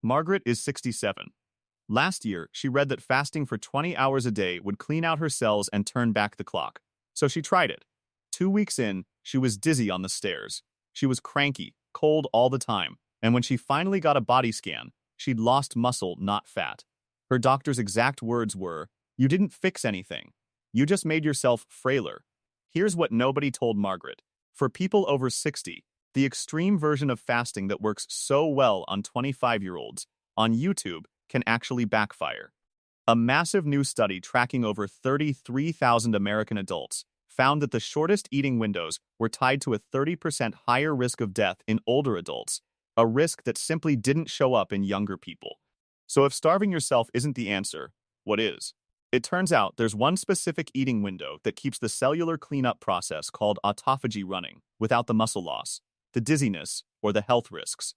Margaret is 67. Last year, she read that fasting for 20 hours a day would clean out her cells and turn back the clock. So she tried it. 2 weeks in, she was dizzy on the stairs. She was cranky, cold all the time, and when she finally got a body scan, she'd lost muscle, not fat. Her doctor's exact words were, "You didn't fix anything. You just made yourself frailer." Here's what nobody told Margaret. For people over 60, the extreme version of fasting that works so well on 25-year-olds on YouTube can actually backfire. A massive new study tracking over 33,000 American adults found that the shortest eating windows were tied to a 30% higher risk of death in older adults, a risk that simply didn't show up in younger people. So if starving yourself isn't the answer, what is? It turns out there's one specific eating window that keeps the cellular cleanup process called autophagy running without the muscle loss, the dizziness, or the health risks.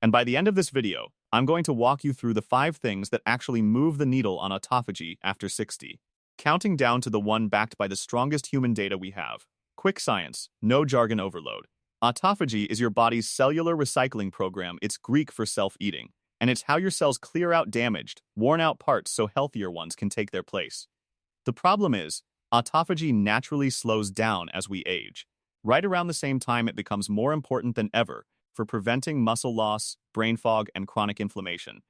And by the end of this video, I'm going to walk you through the 5 things that actually move the needle on autophagy after 60. Counting down to the one backed by the strongest human data we have. Quick science, no jargon overload. Autophagy is your body's cellular recycling program. It's Greek for self-eating, and it's how your cells clear out damaged, worn-out parts so healthier ones can take their place. The problem is, autophagy naturally slows down as we age. Right around the same time, it becomes more important than ever for preventing muscle loss, brain fog, and chronic inflammation.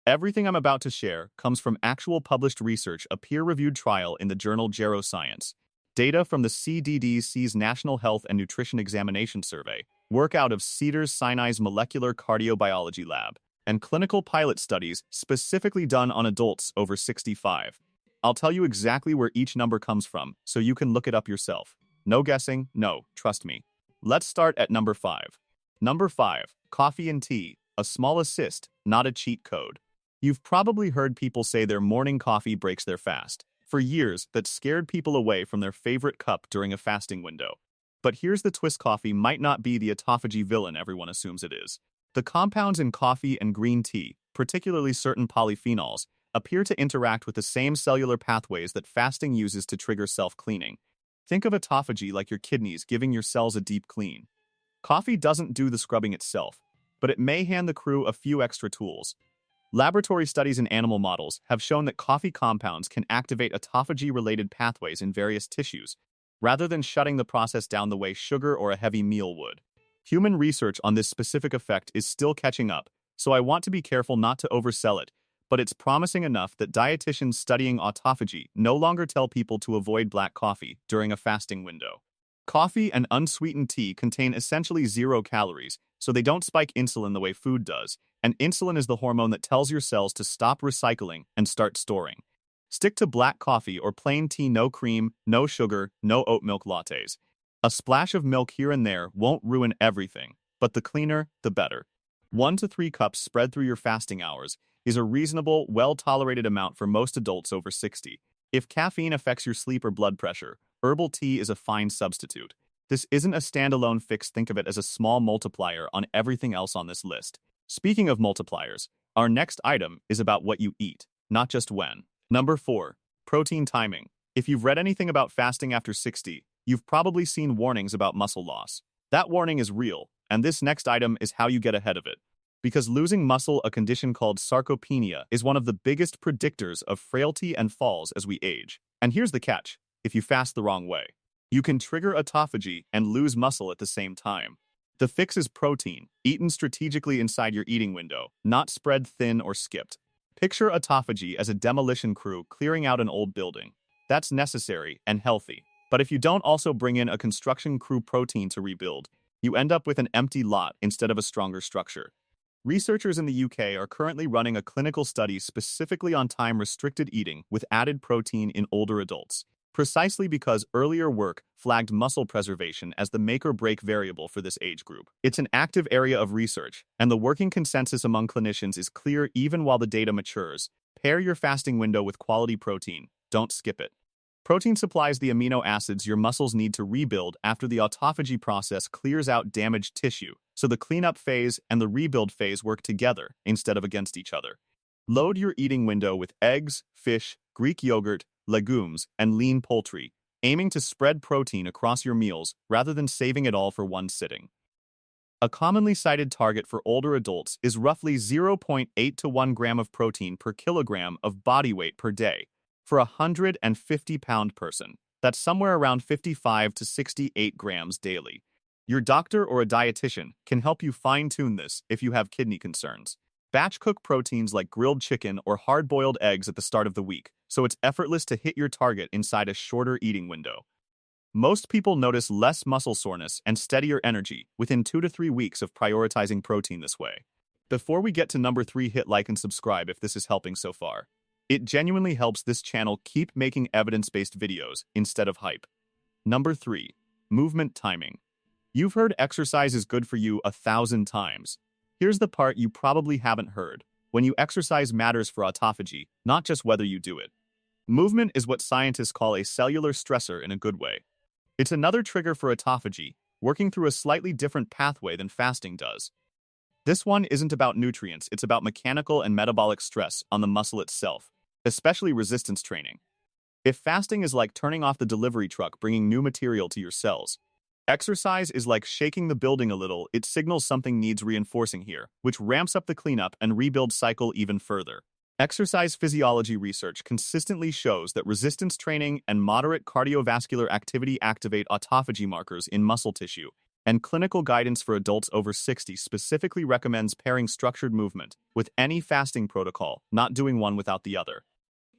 Everything I'm about to share comes from actual published research, a peer-reviewed trial in the journal Geroscience, data from the CDDC's National Health and Nutrition Examination Survey, work out of Cedars-Sinai's Molecular Cardiobiology Lab, and clinical pilot studies specifically done on adults over 65. I'll tell you exactly where each number comes from, so you can look it up yourself. No guessing, no, trust me. Let's start at number 5. Number 5, coffee and tea, a small assist, not a cheat code. You've probably heard people say their morning coffee breaks their fast. For years, that scared people away from their favorite cup during a fasting window. But here's the twist: coffee might not be the autophagy villain everyone assumes it is. The compounds in coffee and green tea, particularly certain polyphenols, appear to interact with the same cellular pathways that fasting uses to trigger self-cleaning. Think of autophagy like your kidneys giving your cells a deep clean. Coffee doesn't do the scrubbing itself, but it may hand the crew a few extra tools. Laboratory studies in animal models have shown that coffee compounds can activate autophagy-related pathways in various tissues, rather than shutting the process down the way sugar or a heavy meal would. Human research on this specific effect is still catching up, so I want to be careful not to oversell it, but it's promising enough that dietitians studying autophagy no longer tell people to avoid black coffee during a fasting window. Coffee and unsweetened tea contain essentially 0 calories, so they don't spike insulin the way food does, and insulin is the hormone that tells your cells to stop recycling and start storing. Stick to black coffee or plain tea, no cream, no sugar, no oat milk lattes. A splash of milk here and there won't ruin everything, but the cleaner, the better. 1 to 3 cups spread through your fasting hours is a reasonable, well-tolerated amount for most adults over 60. If caffeine affects your sleep or blood pressure, herbal tea is a fine substitute. This isn't a standalone fix. Think of it as a small multiplier on everything else on this list. Speaking of multipliers, our next item is about what you eat, not just when. Number 4, protein timing. If you've read anything about fasting after 60, you've probably seen warnings about muscle loss. That warning is real, and this next item is how you get ahead of it. Because losing muscle, a condition called sarcopenia, is one of the biggest predictors of frailty and falls as we age. And here's the catch: if you fast the wrong way, you can trigger autophagy and lose muscle at the same time. The fix is protein, eaten strategically inside your eating window, not spread thin or skipped. Picture autophagy as a demolition crew clearing out an old building. That's necessary and healthy. But if you don't also bring in a construction crew protein to rebuild, you end up with an empty lot instead of a stronger structure. Researchers in the UK are currently running a clinical study specifically on time-restricted eating with added protein in older adults, precisely because earlier work flagged muscle preservation as the make-or-break variable for this age group. It's an active area of research, and the working consensus among clinicians is clear: even while the data matures, pair your fasting window with quality protein. Don't skip it. Protein supplies the amino acids your muscles need to rebuild after the autophagy process clears out damaged tissue, so the cleanup phase and the rebuild phase work together instead of against each other. Load your eating window with eggs, fish, Greek yogurt, legumes, and lean poultry, aiming to spread protein across your meals rather than saving it all for one sitting. A commonly cited target for older adults is roughly 0.8 to 1 gram of protein per kilogram of body weight per day. For a 150-pound person, that's somewhere around 55 to 68 grams daily. Your doctor or a dietitian can help you fine-tune this if you have kidney concerns. Batch cook proteins like grilled chicken or hard-boiled eggs at the start of the week, so it's effortless to hit your target inside a shorter eating window. Most people notice less muscle soreness and steadier energy within 2 to 3 weeks of prioritizing protein this way. Before we get to number 3, hit like and subscribe if this is helping so far. It genuinely helps this channel keep making evidence-based videos instead of hype. Number 3. Movement timing. You've heard exercise is good for you 1,000 times. Here's the part you probably haven't heard. When you exercise matters for autophagy, not just whether you do it. Movement is what scientists call a cellular stressor in a good way. It's another trigger for autophagy, working through a slightly different pathway than fasting does. This one isn't about nutrients, it's about mechanical and metabolic stress on the muscle itself, especially resistance training. If fasting is like turning off the delivery truck bringing new material to your cells, exercise is like shaking the building a little. It signals something needs reinforcing here, which ramps up the cleanup and rebuild cycle even further. Exercise physiology research consistently shows that resistance training and moderate cardiovascular activity activate autophagy markers in muscle tissue, and clinical guidance for adults over 60 specifically recommends pairing structured movement with any fasting protocol, not doing one without the other.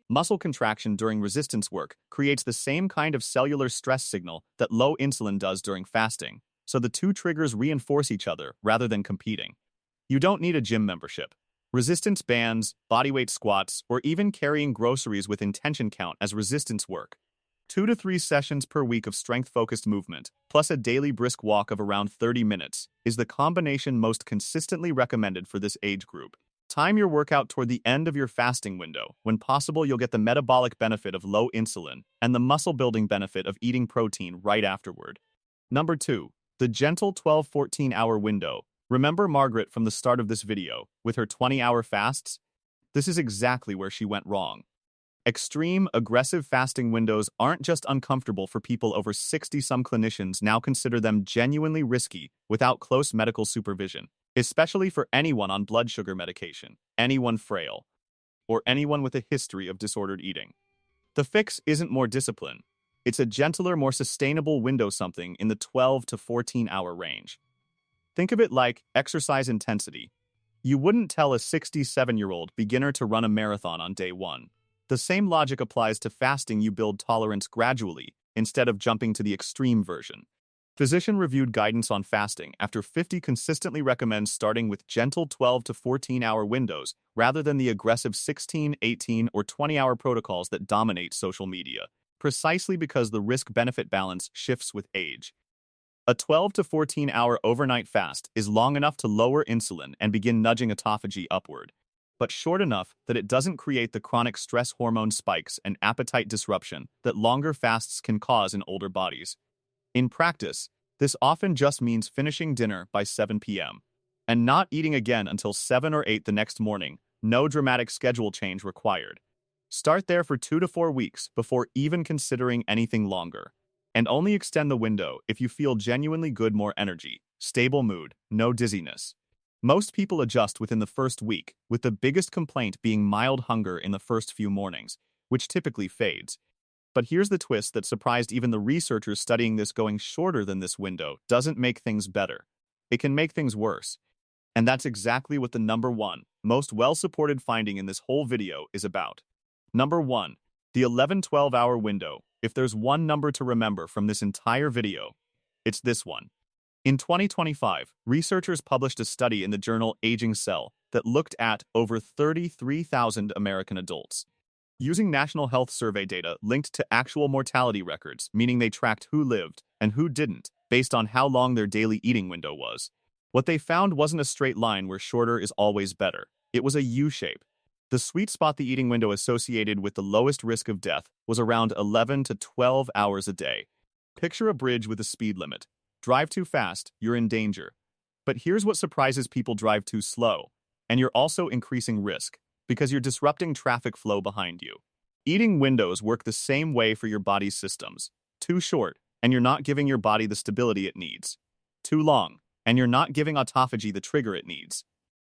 Muscle contraction during resistance work creates the same kind of cellular stress signal that low insulin does during fasting, so the two triggers reinforce each other rather than competing. You don't need a gym membership. Resistance bands, bodyweight squats, or even carrying groceries with intention count as resistance work. 2 to 3 sessions per week of strength-focused movement, plus a daily brisk walk of around 30 minutes, is the combination most consistently recommended for this age group. Time your workout toward the end of your fasting window. When possible, you'll get the metabolic benefit of low insulin and the muscle-building benefit of eating protein right afterward. Number 2. The gentle 12-14-hour window. Remember Margaret from the start of this video, with her 20-hour fasts? This is exactly where she went wrong. Extreme, aggressive fasting windows aren't just uncomfortable for people over 60. Some clinicians now consider them genuinely risky without close medical supervision, especially for anyone on blood sugar medication, anyone frail, or anyone with a history of disordered eating. The fix isn't more discipline. It's a gentler, more sustainable window, something in the 12 to 14-hour range. Think of it like exercise intensity. You wouldn't tell a 67-year-old beginner to run a marathon on day 1. The same logic applies to fasting. You build tolerance gradually, instead of jumping to the extreme version. Physician-reviewed guidance on fasting after 50 consistently recommends starting with gentle 12 to 14-hour windows rather than the aggressive 16, 18, or 20-hour protocols that dominate social media, precisely because the risk-benefit balance shifts with age. A 12 to 14-hour overnight fast is long enough to lower insulin and begin nudging autophagy upward, but short enough that it doesn't create the chronic stress hormone spikes and appetite disruption that longer fasts can cause in older bodies. In practice, this often just means finishing dinner by 7 p.m. and not eating again until 7 or 8 the next morning. No dramatic schedule change required. Start there for 2 to 4 weeks before even considering anything longer. And only extend the window if you feel genuinely good, more energy, stable mood, no dizziness. Most people adjust within the first week, with the biggest complaint being mild hunger in the first few mornings, which typically fades. But here's the twist that surprised even the researchers studying this: going shorter than this window doesn't make things better. It can make things worse. And that's exactly what the number 1, most well-supported finding in this whole video is about. Number 1. The 11-12-hour window. If there's one number to remember from this entire video, it's this one. In 2025, researchers published a study in the journal Aging Cell that looked at over 33,000 American adults. Using National Health Survey data linked to actual mortality records, meaning they tracked who lived and who didn't based on how long their daily eating window was. What they found wasn't a straight line where shorter is always better. It was a U-shape. The sweet spot, the eating window associated with the lowest risk of death, was around 11 to 12 hours a day. Picture a bridge with a speed limit. Drive too fast, you're in danger. But here's what surprises people: drive too slow, and you're also increasing risk, because you're disrupting traffic flow behind you. Eating windows work the same way for your body's systems. Too short, and you're not giving your body the stability it needs. Too long, and you're not giving autophagy the trigger it needs.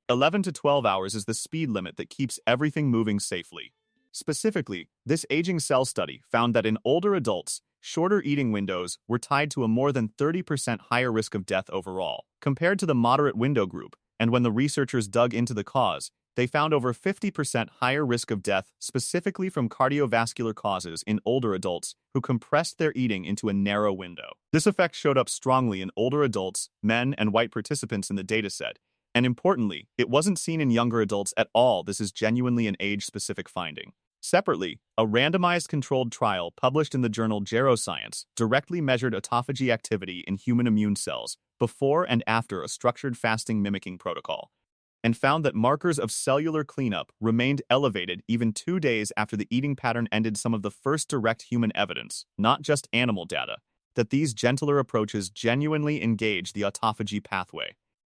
11 to 12 hours is the speed limit that keeps everything moving safely. Specifically, this aging cell study found that in older adults, shorter eating windows were tied to a more than 30% higher risk of death overall, compared to the moderate window group, and when the researchers dug into the cause, they found over 50% higher risk of death specifically from cardiovascular causes in older adults who compressed their eating into a narrow window. This effect showed up strongly in older adults, men, and white participants in the dataset, and importantly, it wasn't seen in younger adults at all. This is genuinely an age-specific finding. Separately, a randomized controlled trial published in the journal Geroscience directly measured autophagy activity in human immune cells before and after a structured fasting mimicking protocol, and found that markers of cellular cleanup remained elevated even 2 days after the eating pattern ended. Some of the first direct human evidence, not just animal data, that these gentler approaches genuinely engage the autophagy pathway.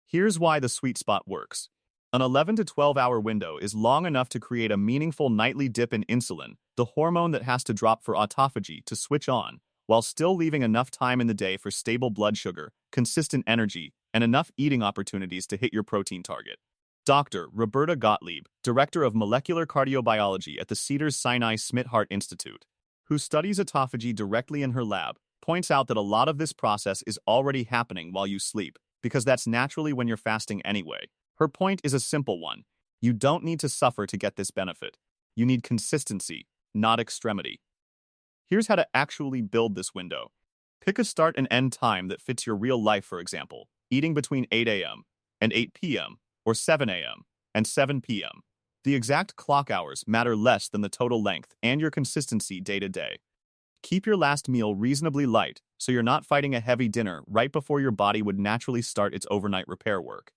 Here's why the sweet spot works. An 11 to 12-hour window is long enough to create a meaningful nightly dip in insulin, the hormone that has to drop for autophagy to switch on, while still leaving enough time in the day for stable blood sugar, consistent energy, and enough eating opportunities to hit your protein target. Dr. Roberta Gottlieb, director of molecular cardiobiology at the Cedars-Sinai Smith-Heart Institute, who studies autophagy directly in her lab, points out that a lot of this process is already happening while you sleep, because that's naturally when you're fasting anyway. Her point is a simple one. You don't need to suffer to get this benefit. You need consistency, not extremity. Here's how to actually build this window. Pick a start and end time that fits your real life, for example, eating between 8 a.m. and 8 p.m., or 7 a.m. and 7 p.m. The exact clock hours matter less than the total length and your consistency day to day. Keep your last meal reasonably light so you're not fighting a heavy dinner right before your body would naturally start its overnight repair work.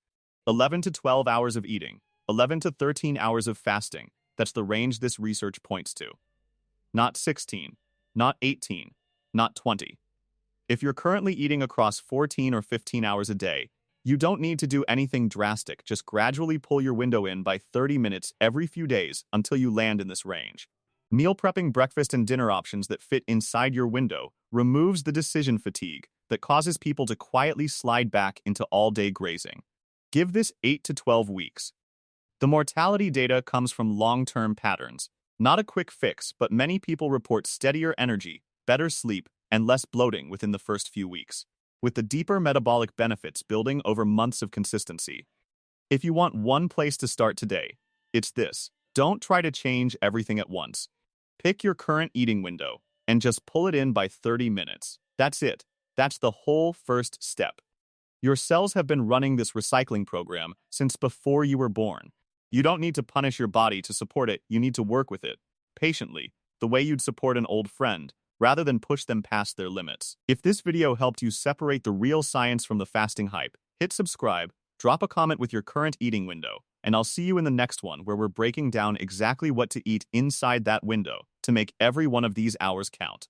11 to 12 hours of eating, 11 to 13 hours of fasting, that's the range this research points to. Not 16, not 18, not 20. If you're currently eating across 14 or 15 hours a day, you don't need to do anything drastic. Just gradually pull your window in by 30 minutes every few days until you land in this range. Meal prepping breakfast and dinner options that fit inside your window removes the decision fatigue that causes people to quietly slide back into all-day grazing. Give this 8 to 12 weeks. The mortality data comes from long-term patterns. Not a quick fix, but many people report steadier energy, better sleep, and less bloating within the first few weeks, with the deeper metabolic benefits building over months of consistency. If you want one place to start today, it's this. Don't try to change everything at once. Pick your current eating window and just pull it in by 30 minutes. That's it. That's the whole first step. Your cells have been running this recycling program since before you were born. You don't need to punish your body to support it. You need to work with it, patiently, the way you'd support an old friend, rather than push them past their limits. If this video helped you separate the real science from the fasting hype, hit subscribe, drop a comment with your current eating window, and I'll see you in the next one where we're breaking down exactly what to eat inside that window to make every one of these hours count.